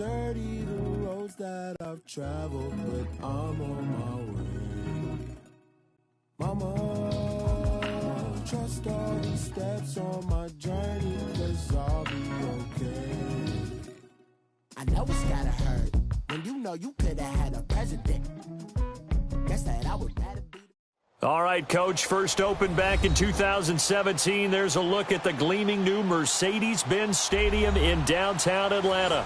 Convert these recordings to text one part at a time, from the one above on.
dirty, the roads that I've traveled, but I'm on my way. Mama, trust all these steps on my journey, 'cause I'll be okay. I know it's gotta hurt when you know you could have had a president. Guess that I would rather be. All right, Coach, first opened back in 2017. There's a look at the gleaming new Mercedes-Benz Stadium in downtown Atlanta.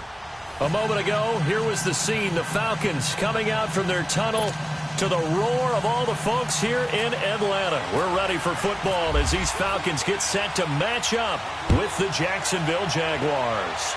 A moment ago, here was the scene. The Falcons coming out from their tunnel to the roar of all the folks here in Atlanta. We're ready for football as these Falcons get set to match up with the Jacksonville Jaguars.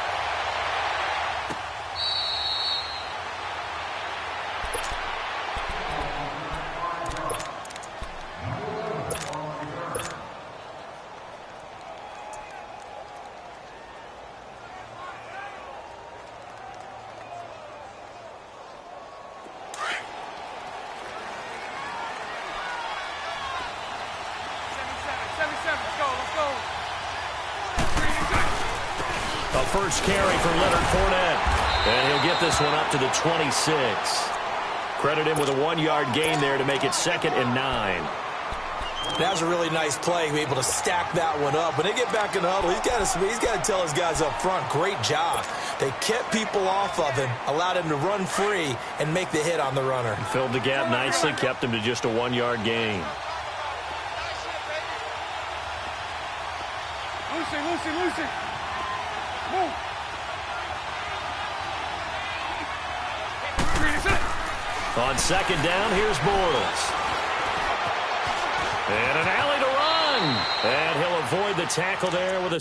First carry for Leonard Fournette. And he'll get this one up to the 26. Credit him with a 1-yard gain there to make it 2nd and 9. That was a really nice play, be able to stack that one up. When they get back in the huddle, he's got to tell his guys up front, great job. They kept people off of him, allowed him to run free, and make the hit on the runner. Filled the gap nicely, kept him to just a 1-yard gain. Lucy. Move. On 2nd down, here's Bortles. And an alley to run. And he'll avoid the tackle there with a...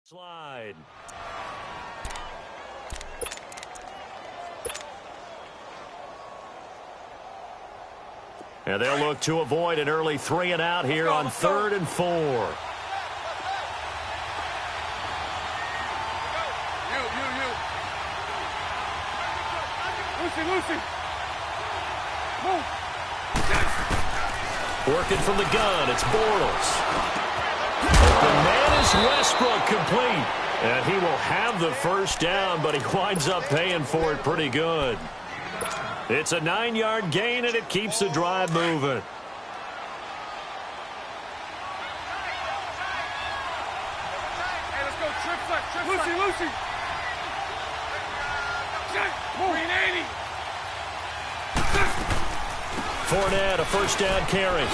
Slide. And they'll look to avoid an early 3-and-out here on 3rd and 4. Lucy. Move. Working from the gun, it's Bortles. The man is Westbrook, complete. And he will have the first down, but he winds up paying for it pretty good. It's a 9-yard gain, and it keeps the drive moving. Hey, let's go. Trick flat. Lucy. Green 80. Fournette, a first down carry.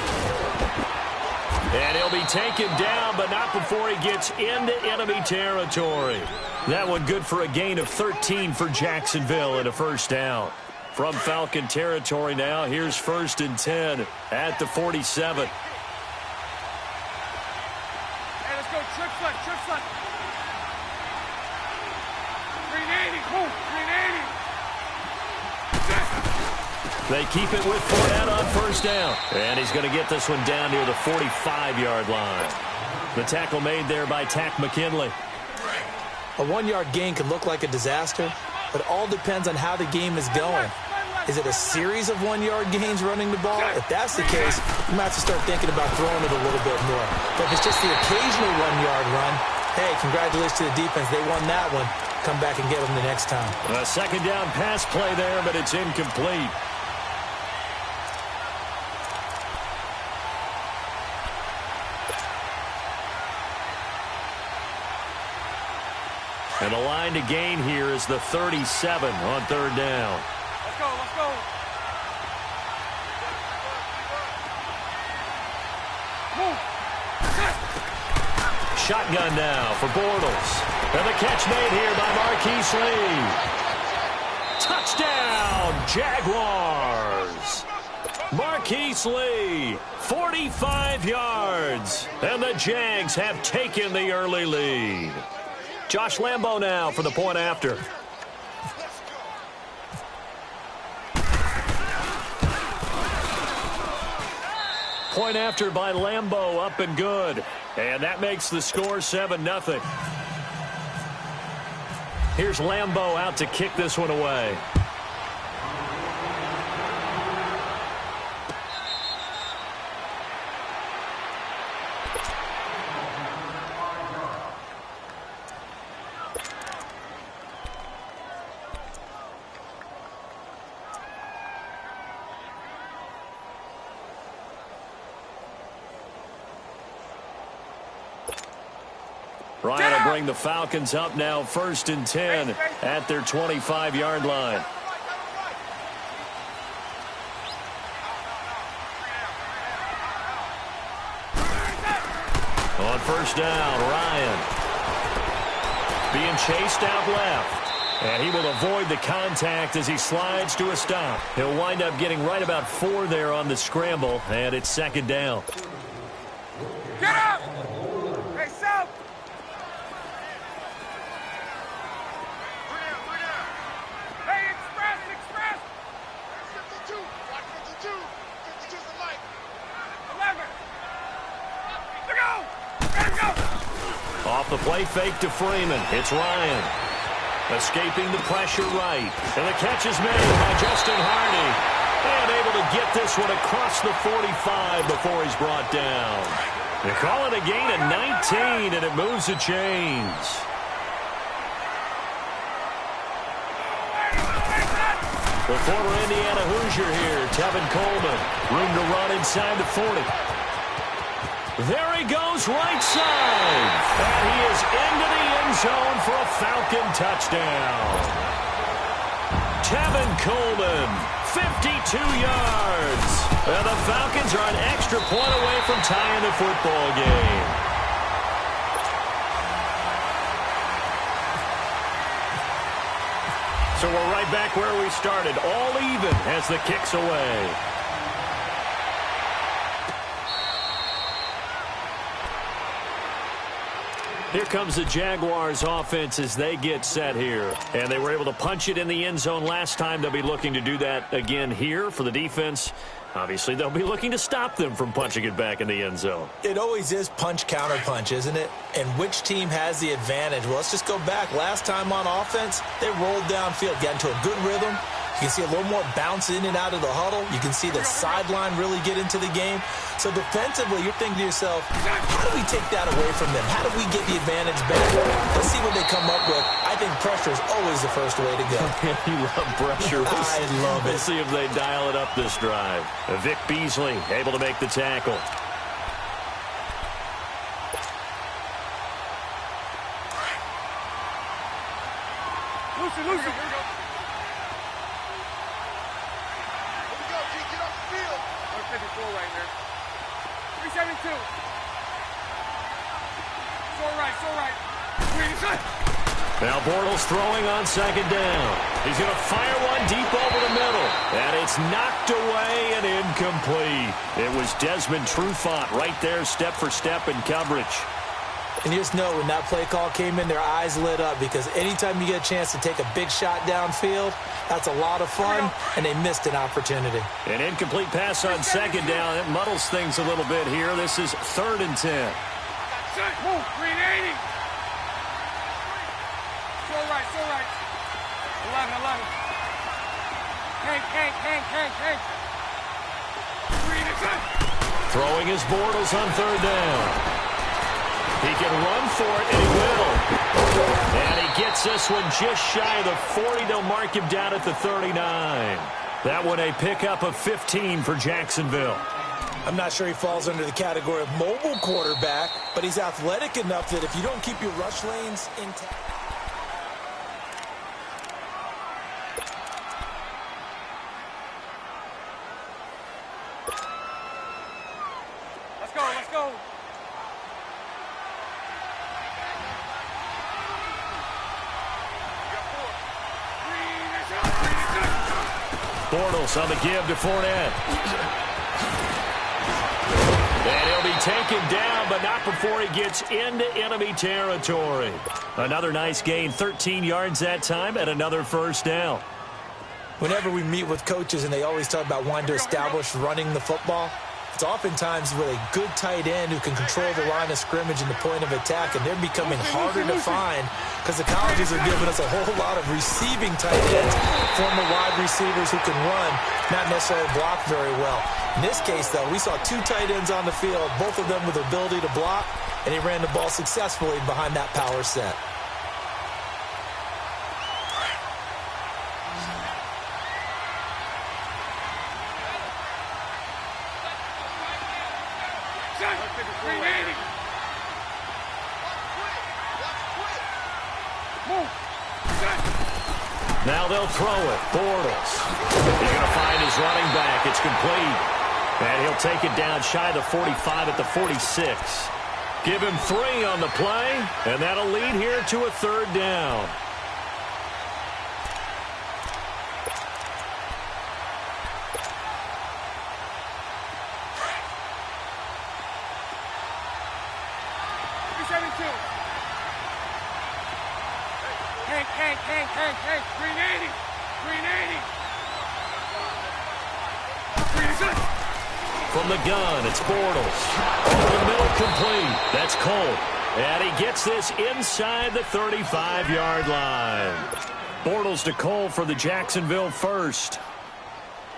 And he'll be taken down, but not before he gets into enemy territory. That one good for a gain of 13 for Jacksonville and a first down. From Falcon territory now, here's 1st and 10 at the 47. Hey, let's go. Trick flat. Green 80. Move. Green 80. They keep it with Fournette on first down. And he's going to get this one down near the 45-yard line. The tackle made there by Tack McKinley. A 1-yard gain could look like a disaster, but it all depends on how the game is going. Is it a series of 1-yard gains running the ball? If that's the case, you might have to start thinking about throwing it a little bit more. But if it's just the occasional 1-yard run, hey, congratulations to the defense. They won that one. Come back and get them the next time. A 2nd down pass play there, but it's incomplete. And the line to gain here is the 37 on third down. Let's go, let's go. Move. Shotgun now for Bortles. And the catch made here by Marquise Lee. Touchdown, Jaguars. Marquise Lee, 45 yards. And the Jags have taken the early lead. Josh Lambo now for the point after. Point after by Lambo, up and good. And that makes the score 7-0. Here's Lambo out to kick this one away. Ryan will bring the Falcons up now 1st and 10 at their 25-yard line. On first down, Ryan being chased out left. And he will avoid the contact as he slides to a stop. He'll wind up getting right about 4 there on the scramble, and it's 2nd down. Get up! Hey, South! Hey, express! 52, watch 52. 52's the light. 11. Let go! Let him go! Off the play fake to Freeman. It's Ryan. Escaping the pressure right. And the catch is made by Justin Hardy. And able to get this one across the 45 before he's brought down. They call it a gain of 19, and it moves the chains. The former Indiana Hoosier here, Tevin Coleman. Room to run inside the 40. There he goes, right side. And he is into the end zone for a Falcon touchdown. Tevin Coleman, 52 yards. And the Falcons are an extra point away from tying the football game. So we're right back where we started, all even as the kick's away. Here comes the Jaguars offense as they get set here. And they were able to punch it in the end zone last time. They'll be looking to do that again here for the defense. Obviously, they'll be looking to stop them from punching it back in the end zone. It always is punch-counter-punch, isn't it? And which team has the advantage? Well, let's just go back. Last time on offense, they rolled downfield, got into a good rhythm. You can see a little more bounce in and out of the huddle. You can see the sideline really get into the game. So defensively, you're thinking to yourself, how do we take that away from them? How do we get the advantage back? Let's see what they come up with. I think pressure is always the first way to go. You love pressure. I love it. We'll see if they dial it up this drive. Vic Beasley able to make the tackle. Lucy. Here we go. 154 right there. 372. So right. Now Bortles throwing on 2nd down. He's going to fire one deep over the middle. And it's knocked away and incomplete. It was Desmond Trufant right there, step for step in coverage. And you just know when that play call came in, their eyes lit up because anytime you get a chance to take a big shot downfield, that's a lot of fun, and they missed an opportunity. An incomplete pass on 2nd down. It muddles things a little bit here. This is 3rd and 10. Move, 380. So right. 11. Hank. 3 Throwing his Bortles on 3rd down. He can run for it, and he will. And he gets this one just shy of the 40. They'll mark him down at the 39. That one a pickup of 15 for Jacksonville. I'm not sure he falls under the category of mobile quarterback, but he's athletic enough that if you don't keep your rush lanes intact. let's go, let's go. Bortles on the give to Fournette. And he'll be taken down, but not before he gets into enemy territory. Another nice gain, 13 yards that time, and another first down. Whenever we meet with coaches and they always talk about wanting to establish running the football, it's oftentimes with a good tight end who can control the line of scrimmage and the point of attack, and they're becoming harder to find because the colleges are giving us a whole lot of receiving tight ends, former wide receivers who can run, not necessarily block very well. In this case, though, we saw two tight ends on the field, both of them with the ability to block, and he ran the ball successfully behind that power set. Now they'll throw it. Bortles. He's going to find his running back. It's complete. And he'll take it down shy of the 45 at the 46. Give him 3 on the play, and that'll lead here to a third down. Hank, 380. From the gun, it's Bortles. Over the middle, complete. That's Cole. And he gets this inside the 35-yard line. Bortles to Cole for the Jacksonville first.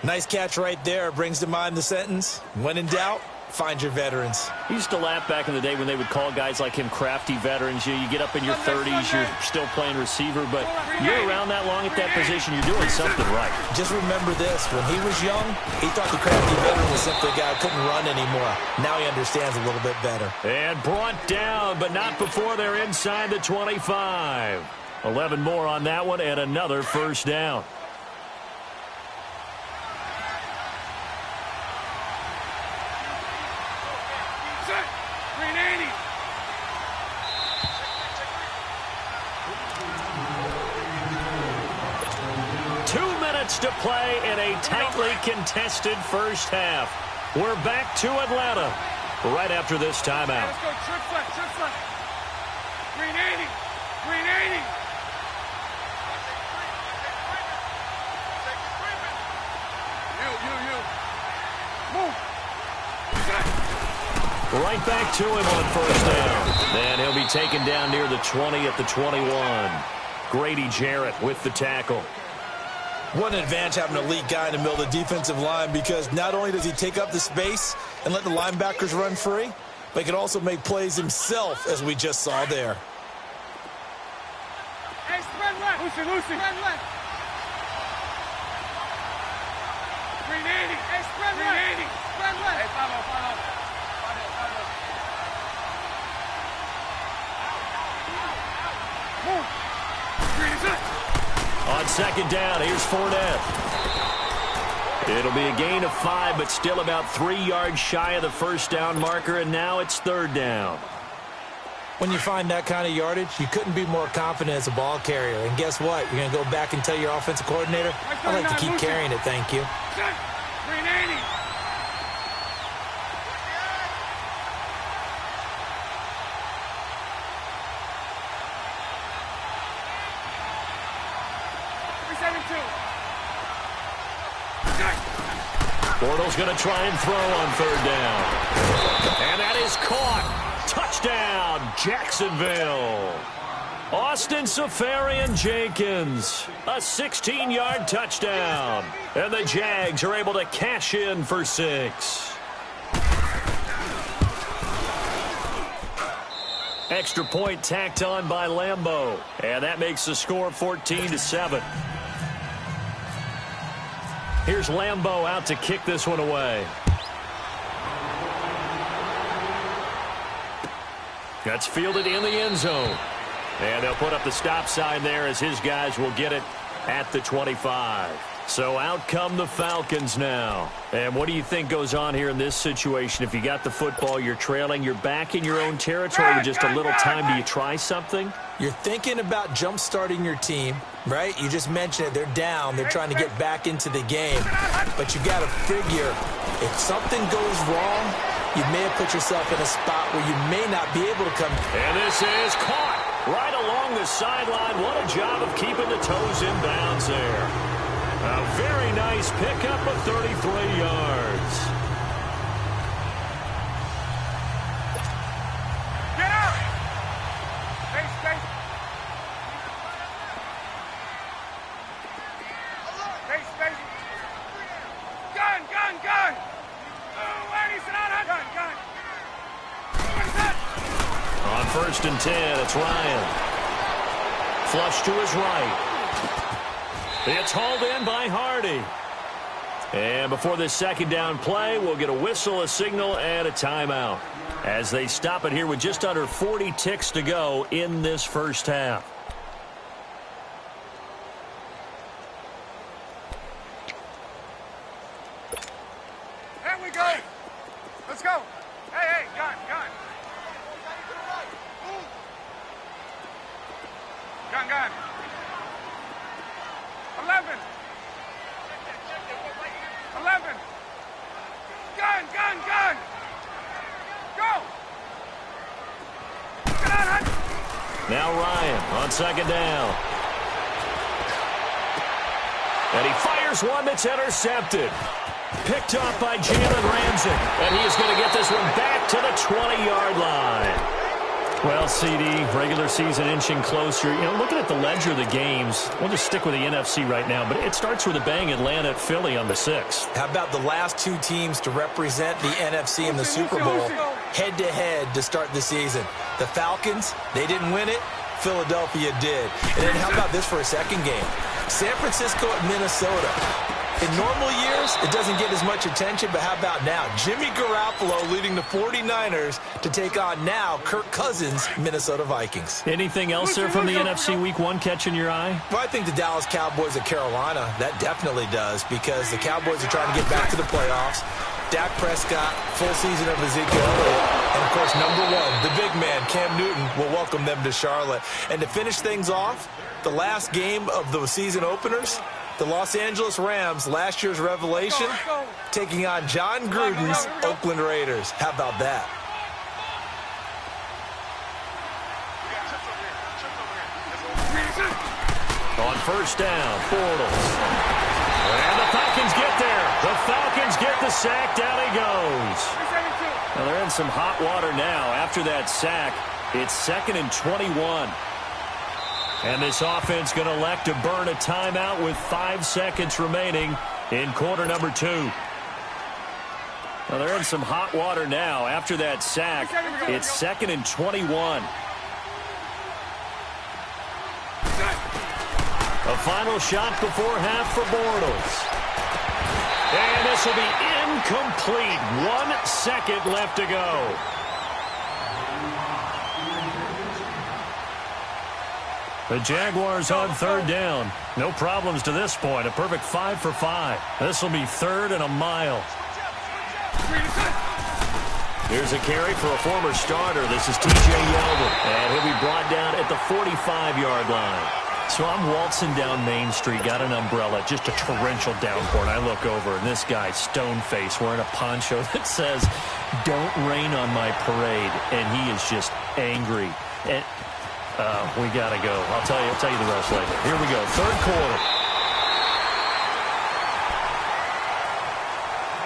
Nice catch right there. Brings to mind the sentence, when in doubt, find your veterans. He used to laugh back in the day when they would call guys like him crafty veterans. You get up in your 30s, you're still playing receiver, but you're around that long at that position, you're doing something right. Just remember this, when he was young, he thought the crafty veteran was simply a guy who couldn't run anymore. Now he understands a little bit better. And brought down, but not before they're inside the 25. 11 more on that one, and another first down. To play in a tightly contested first half. We're back to Atlanta right after this timeout. Let's go, trick flat. 380. You. Move. Right back to him on first down. And he'll be taken down near the 20 at the 21. Grady Jarrett with the tackle. What an advantage having an elite guy in the middle of the defensive line, because not only does he take up the space and let the linebackers run free, but he can also make plays himself, as we just saw there. Hey, spread left. Lucy. Spread left. 380. Hey, spread left. Spread left. Hey, follow. Move. On second down, here's Fournette. It'll be a gain of 5, but still about 3 yards shy of the first down marker, and now it's third down. When you find that kind of yardage, you couldn't be more confident as a ball carrier. And guess what? You're going to go back and tell your offensive coordinator, I'd like to keep carrying it, thank you. 380. Bortles going to try and throw on third down. And that is caught. Touchdown, Jacksonville. Austin Seferian-Jenkins, a 16-yard touchdown. And the Jags are able to cash in for 6. Extra point tacked on by Lambeau. And that makes the score 14-7. Here's Lambeau out to kick this one away. That's fielded in the end zone. And they'll put up the stop sign there as his guys will get it at the 25. So out come the Falcons now. And what do you think goes on here in this situation? If you got the football, you're trailing, you're back in your own territory with just a little time. Do you try something? You're thinking about jump-starting your team, right? You just mentioned it. They're down. They're trying to get back into the game. But you got to figure, if something goes wrong, you may have put yourself in a spot where you may not be able to come. And this is caught right along the sideline. What a job of keeping the toes in bounds there. A very nice pickup of 33 yards. Get out! Face, face. Face, face. Gun, gun, gun! Gun, gun. On 1st and 10, it's Ryan. Flush to his right. It's hauled in by Hardy. And before this second down play, we'll get a whistle, a signal, and a timeout as they stop it here with just under 40 ticks to go in this first half. There we go. Let's go. Hey, gun, gun. Gun, gun. 11. 11. Gun, gun, gun. Go. Get on, Hunt. Now Ryan on second down. And he fires one that's intercepted. Picked off by Jalen Ramsey. And he is going to get this one back to the 20-yard line. Well, CD, regular season inching closer. You know, looking at the ledger of the games, we'll just stick with the NFC right now, but it starts with a bang. Atlanta at Philly on the 6th. How about the last two teams to represent the NFC in the Super Bowl head-to-head to start the season? The Falcons, they didn't win it. Philadelphia did. And then how about this for a second game? San Francisco at Minnesota. In normal years, it doesn't get as much attention, but how about now? Jimmy Garoppolo leading the 49ers to take on now Kirk Cousins' Minnesota Vikings. Anything else there from the NFC Week 1 catching your eye? Well, I think the Dallas Cowboys at Carolina, that definitely does, because the Cowboys are trying to get back to the playoffs. Dak Prescott, full season of Ezekiel Elliott, and, of course, number one, the big man, Cam Newton, will welcome them to Charlotte. And to finish things off, the last game of the season openers, the Los Angeles Rams, last year's revelation, taking on John Gruden's Oakland Raiders. How about that? On 1st down, Bortles. And the Falcons get there. The Falcons get the sack. Down he goes. Now they're in some hot water now. After that sack, it's 2nd and 21. And this offense going to elect to burn a timeout with 5 seconds remaining in quarter number 2. Now they're in some hot water now. After that sack, it's 2nd and 21. A final shot before half for Bortles. And this will be incomplete. 1 second left to go. The Jaguars on 3rd down. No problems to this point. A perfect 5 for 5. This will be 3rd and a mile. Here's a carry for a former starter. This is T.J. Yeldon. And he'll be brought down at the 45-yard line. So I'm waltzing down Main Street, got an umbrella, just a torrential downpour, and I look over, and this guy, stone-faced, wearing a poncho that says, "Don't rain on my parade," and he is just angry. And we got to go. I'll tell you the rest later. Here we go, 3rd quarter.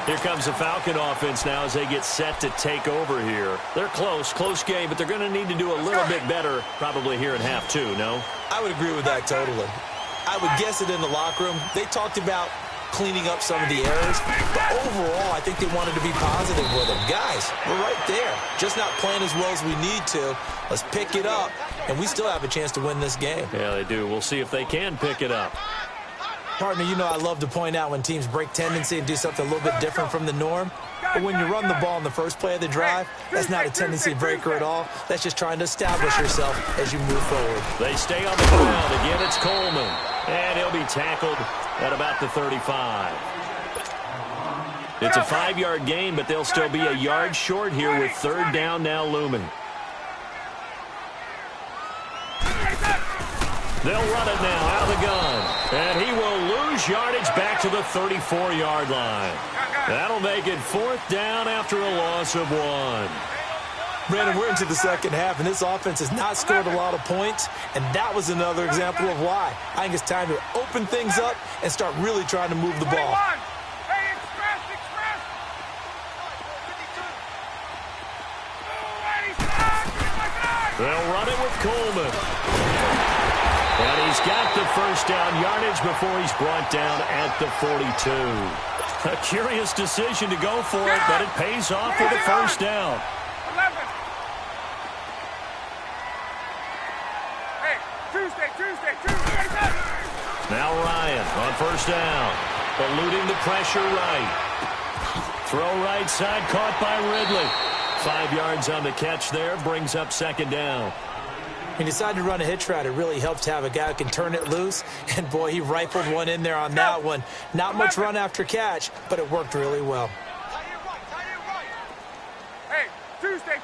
Here comes the Falcon offense now as they get set to take over here. They're close game, but they're going to need to do a little bit better probably here in half 2, no? I would agree with that totally. I would guess it in the locker room. They talked about cleaning up some of the errors, but overall, I think they wanted to be positive with them. Guys, we're right there. Just not playing as well as we need to. Let's pick it up, and we still have a chance to win this game. Yeah, they do. We'll see if they can pick it up. Partner, you know I love to point out when teams break tendency and do something a little bit different from the norm. But when you run the ball in the first play of the drive, that's not a tendency breaker at all. That's just trying to establish yourself as you move forward. They stay on the ground. Again, it's Coleman. And he'll be tackled at about the 35. It's a 5-yard gain, but they'll still be a yard short here with third down now looming. They'll run it now out of the gun. And he will lose yardage back to the 34-yard line. That'll make it fourth down after a loss of 1. Brandon, we're into the second half, and this offense has not scored a lot of points, and that was another example of why. I think it's time to open things up and start really trying to move the ball. They'll run it with Coleman. And he's got the first down yardage before he's brought down at the 42. A curious decision to go for it, but it pays off with a first down. Now Ryan on first down. Eluding the pressure right. Throw right side, caught by Ridley. 5 yards on the catch there, brings up second down. He decided to run a hitch route. It really helps to have a guy who can turn it loose. And, boy, he rifled one in there on that one. Not much run after catch, but it worked really well. Hey, Tuesday.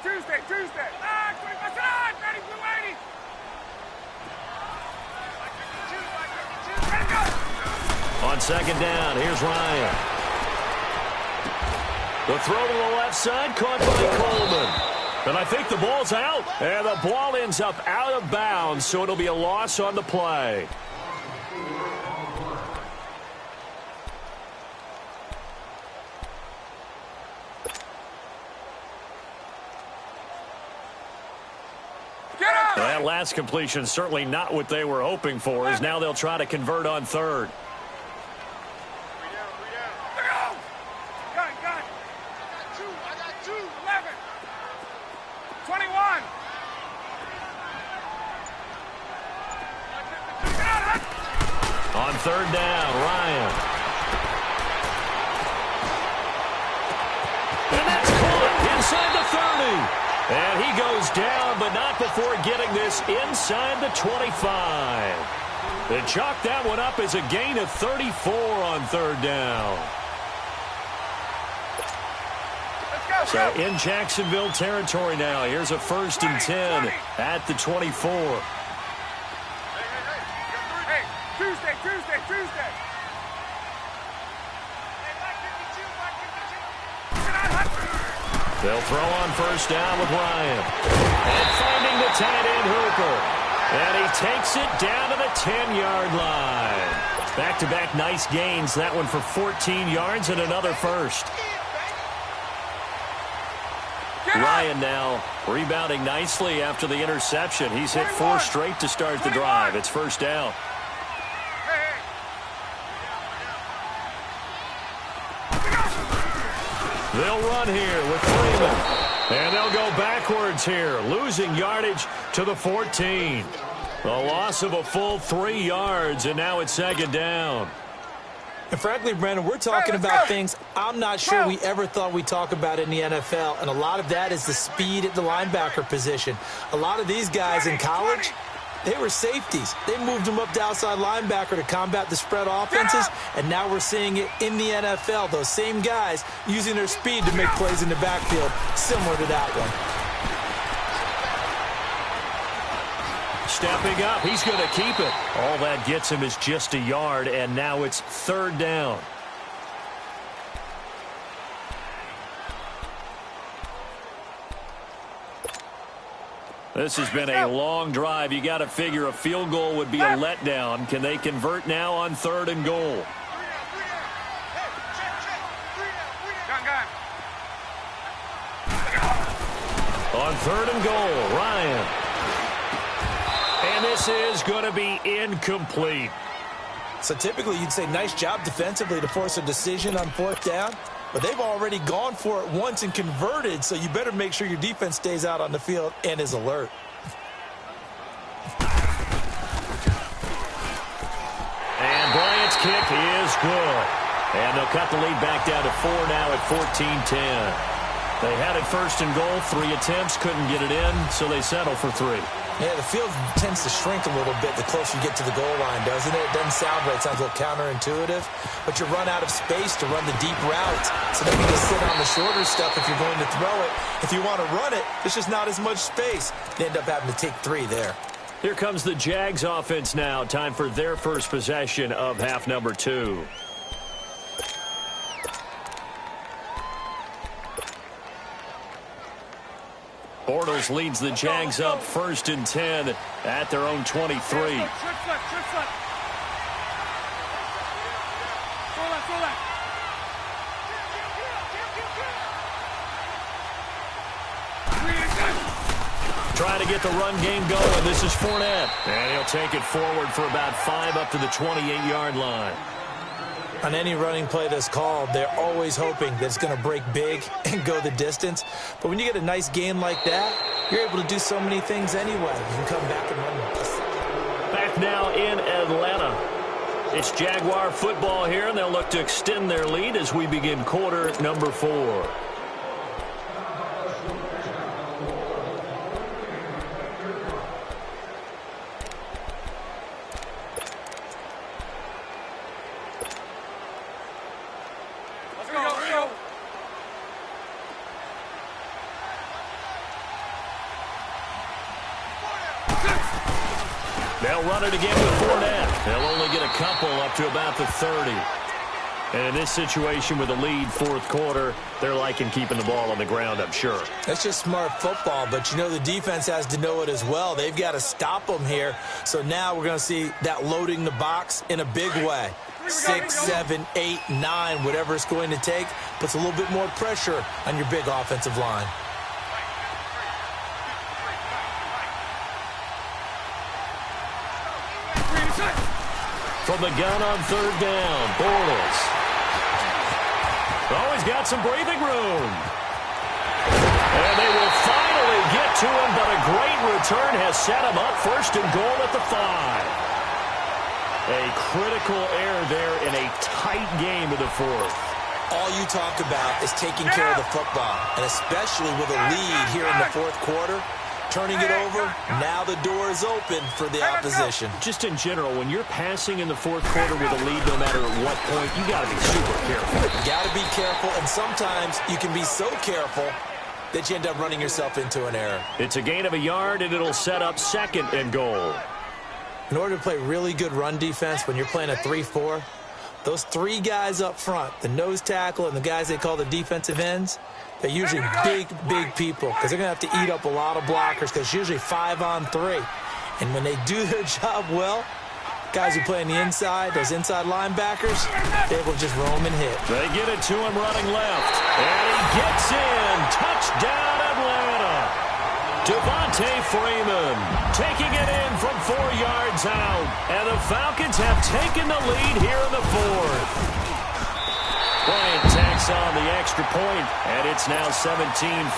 On second down, here's Ryan. The throw to the left side, caught by Coleman. And I think the ball's out. And the ball ends up out of bounds, so it'll be a loss on the play. That last completion certainly not what they were hoping for, as now they'll try to convert on third. On third down, Ryan. And that's caught inside the 30. And he goes down, but not before getting this inside the 25. They chalk that one up as a gain of 34 on third down. So in Jacksonville territory now. Here's a 1st and 10 at the 24. Tuesday. They'll throw on first down with Ryan. And finding the tight end Hooper. And he takes it down to the 10-yard line. Back-to-back nice gains. That one for 14 yards and another first. Ryan now rebounding nicely after the interception. He's hit 4 straight to start the drive. It's first down. They'll run here with Freeman. And they'll go backwards here, losing yardage to the 14. A loss of a full 3 yards, and now it's second down. And frankly, Brandon, we're talking about things I'm not sure we ever thought we'd talk about in the NFL, and a lot of that is the speed at the linebacker position. A lot of these guys in college, they were safeties. They moved them up to outside linebacker to combat the spread offenses, and now we're seeing it in the NFL. Those same guys using their speed to make plays in the backfield, similar to that one. Stepping up, he's going to keep it. All that gets him is just a yard, and now it's third down. This has been a long drive. You got to figure a field goal would be a letdown. Can they convert now on third and goal? On third and goal, Ryan. And this is going to be incomplete. So typically you'd say nice job defensively to force a decision on fourth down. But they've already gone for it once and converted, so you better make sure your defense stays out on the field and is alert. And Bryant's kick is good. And they'll cut the lead back down to 4 now at 14-10. They had it first and goal. 3 attempts, couldn't get it in, so they settle for 3. Yeah, the field tends to shrink a little bit the closer you get to the goal line, doesn't it? It doesn't sound right. It sounds a little counterintuitive. But you run out of space to run the deep route. So maybe just sit on the shorter stuff if you're going to throw it. If you want to run it, there's just not as much space. You end up having to take 3 there. Here comes the Jags offense now. Time for their first possession of half number 2. Bortles leads the Jags up 1st and 10 at their own 23. Trying to get the run game going. This is Fournette. And he'll take it forward for about 5 up to the 28-yard line. On any running play that's called, they're always hoping that it's going to break big and go the distance. But when you get a nice game like that, you're able to do so many things anyway. You can come back and run this. Back now in Atlanta. It's Jaguar football here, and they'll look to extend their lead as we begin quarter number 4. They'll run it again with Fournette. They'll only get a couple up to about the 30. And in this situation with a lead, 4th quarter, they're liking keeping the ball on the ground, I'm sure. That's just smart football, but you know the defense has to know it as well. They've got to stop them here. So now we're going to see that loading the box in a big way. 6, 7, 8, 9, whatever it's going to take, puts a little bit more pressure on your big offensive line. From the gun on 3rd down, Bortles. Oh, he's got some breathing room. And they will finally get to him, but a great return has set him up 1st and goal at the 5. A critical error there in a tight game of the 4th. All you talk about is taking care of the football, and especially with a lead here in the 4th quarter. Turning it over, now the door is open for the opposition. Just in general, when you're passing in the 4th quarter with a lead, no matter at what point, you got to be super careful. You got to be careful, and sometimes you can be so careful that you end up running yourself into an error. It's a gain of a yard, and it'll set up 2nd and goal. In order to play really good run defense when you're playing a 3-4, those 3 guys up front, the nose tackle and the guys they call the defensive ends, they're usually big, big people because they're going to have to eat up a lot of blockers because it's usually 5 on 3. And when they do their job well, guys who play on the inside, those inside linebackers, they're able to just roam and hit. They get it to him running left. And he gets in. Touchdown, Atlanta. Devontae Freeman taking it in from 4 yards out. And the Falcons have taken the lead here in the 4th. Bryant tacks on the extra point, and it's now 17-14.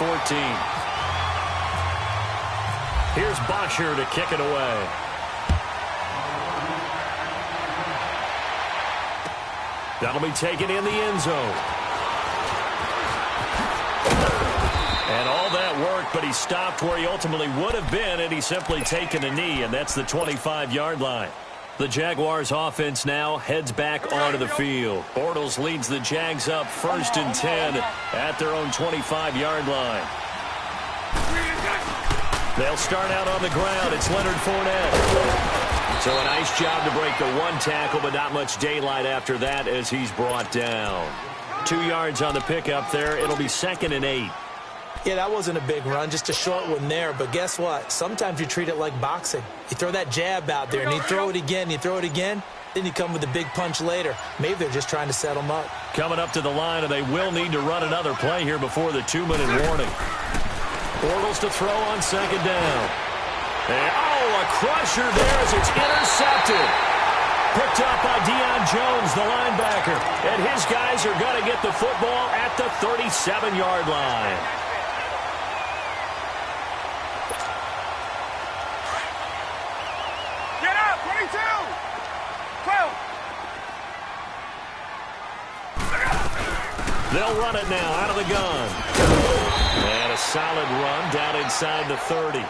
Here's Bosher to kick it away. That'll be taken in the end zone. And all that work, but he stopped where he ultimately would have been, and he's simply taken a knee, and that's the 25-yard line. The Jaguars offense now heads back onto the field. Bortles leads the Jags up 1st and 10 at their own 25-yard line. They'll start out on the ground. It's Leonard Fournette. So a nice job to break the 1 tackle, but not much daylight after that as he's brought down. 2 yards on the pickup there. It'll be 2nd and 8. Yeah, that wasn't a big run, just a short one there. But guess what? Sometimes you treat it like boxing. You throw that jab out there, and you throw it again, you throw it again, then you come with a big punch later. Maybe they're just trying to set them up. Coming up to the line, and they will need to run another play here before the 2-minute warning. Bortles to throw on 2nd down. And, a crusher there as it's intercepted. Picked up by Deion Jones, the linebacker. And his guys are going to get the football at the 37-yard line. Get up, 22! 12! They'll run it now out of the gun. solid run down inside the 30.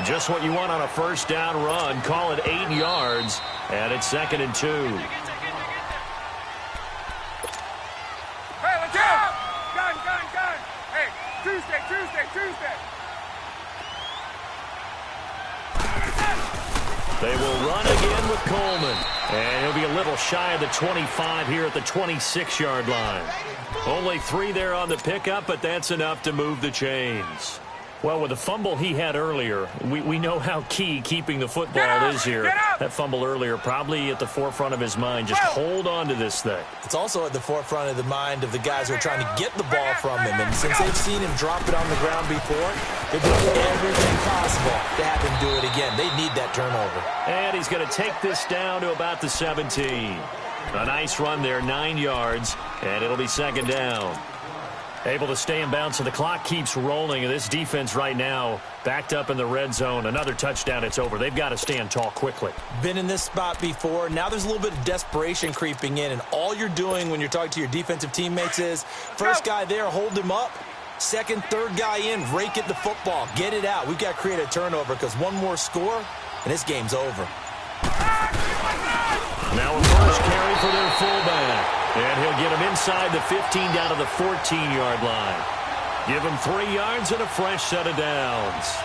Just what you want on a first down run. Call it 8 yards, and it's 2nd and 2. Hey, let's go! Gun! Hey, Tuesday! They will run again with Coleman. And he'll be a little shy of the 25 here at the 26-yard line. Only 3 there on the pickup, but that's enough to move the chains. Well, with the fumble he had earlier, we know how key keeping the football is here. That fumble earlier probably at the forefront of his mind. Just hold on to this thing. It's also at the forefront of the mind of the guys who are trying to get the ball from him. And since they've seen him drop it on the ground before, they're doing everything possible to have him do it again. They need that turnover. And he's going to take this down to about the 17. A nice run there, 9 yards, and it'll be 2nd down. Able to stay in bounds, so the clock keeps rolling. And this defense right now backed up in the red zone. Another touchdown, it's over. They've got to stand tall quickly. Been in this spot before. Now there's a little bit of desperation creeping in. And all you're doing when you're talking to your defensive teammates is, first guy there, hold him up. Second, third guy in, rake it the football. Get it out. We've got to create a turnover because one more score, and this game's over. Now a first carry for their fullback. And he'll get him inside the 15 down to the 14-yard line. Give him 3 yards and a fresh set of downs.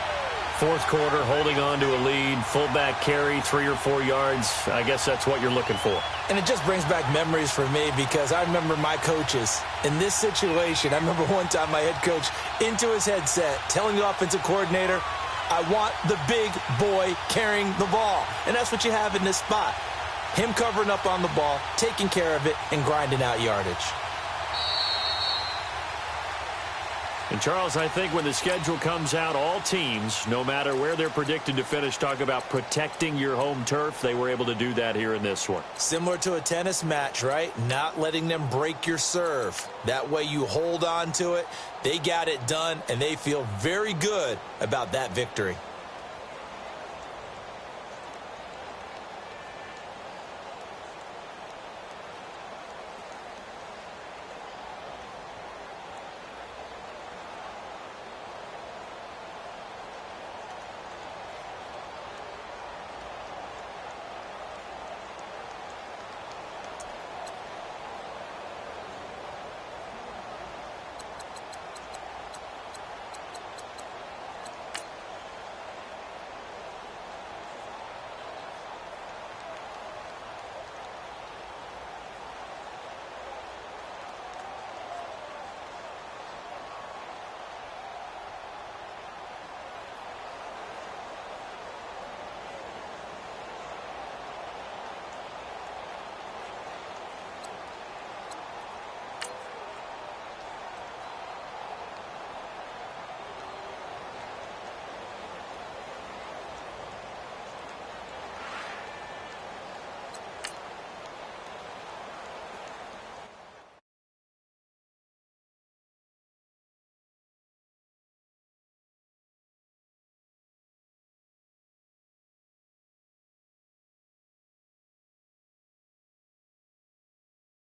Fourth quarter, holding on to a lead. Fullback carry, 3 or 4 yards. I guess that's what you're looking for. And it just brings back memories for me because I remember my coaches in this situation. I remember one time my head coach into his headset telling the offensive coordinator, I want the big boy carrying the ball. And that's what you have in this spot. Him covering up on the ball, taking care of it, and grinding out yardage. And, Charles, I think when the schedule comes out, all teams, no matter where they're predicted to finish, talk about protecting your home turf. They were able to do that here in this one. Similar to a tennis match, right? Not letting them break your serve. That way you hold on to it. They got it done, and they feel very good about that victory.